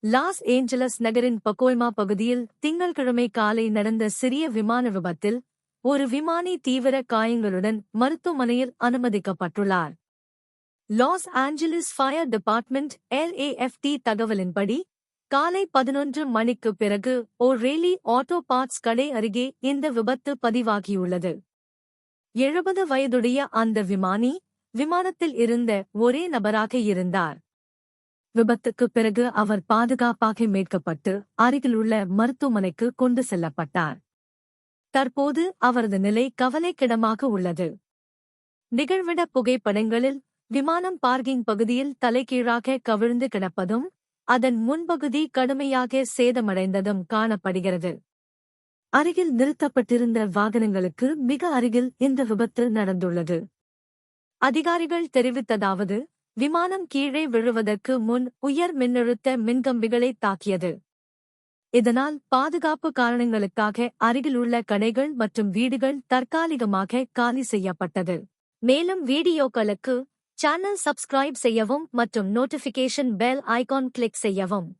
Los Angeles நகரின் பக்கோய்மா பகுதியில் திங்கள்கிழமை காலை நடந்த சிறிய விமான விபத்தில் ஒரு விமானி தீவிர காயங்களுடன் மருத்துவமனையில் அனுமதிக்கப்பட்டுள்ளார். Los Angeles fire department LAFT தகவலின்படி காலை 11 மணிக்கு பிறகு ஓ'ரெய்லி ஆட்டோ பார்ட்ஸ் கடை அருகே இந்த விபத்து பதிவாகியுள்ளது. 70 வயதுடைய அந்த விமானி விமானத்தில் இருந்த ஒரே நபராக இருந்தார். விபத்துக்குப் பிறகு அவர் பாதுகாப்பாக மீட்கப்பட்டு அருகிலுள்ள மருத்துவமனைக்கு கொண்டு செல்லப்பட்டார். தற்போது அவரது நிலை கவலைக்கிடமாக உள்ளது. நிகழ்விட புகைப்படங்களில் விமானம் பார்க்கிங் பகுதியில் தலைகீழாக கவிழ்ந்து கிடப்பதும் அதன் முன்பகுதி கடுமையாக சேதமடைந்ததும் காணப்படுகிறது. அருகில் நிறுத்தப்பட்டிருந்த வாகனங்களுக்கு மிக அருகில் இந்த விபத்து நடந்துள்ளது. அதிகாரிகள் தெரிவித்ததாவது, விமானம் கீழே விழுவதற்கு முன் உயர் மின்னழுத்த மின்கம்பிகளை தாக்கியது. இதனால் பாதுகாப்பு காரணங்களுக்காக அருகிலுள்ள கடைகள் மற்றும் வீடுகள் தற்காலிகமாக காலி செய்யப்பட்டது. மேலும் வீடியோக்களுக்கு சேனல் சப்ஸ்கிரைப் செய்யவும் மற்றும் நோட்டிஃபிகேஷன் பெல் ஐகான் கிளிக் செய்யவும்.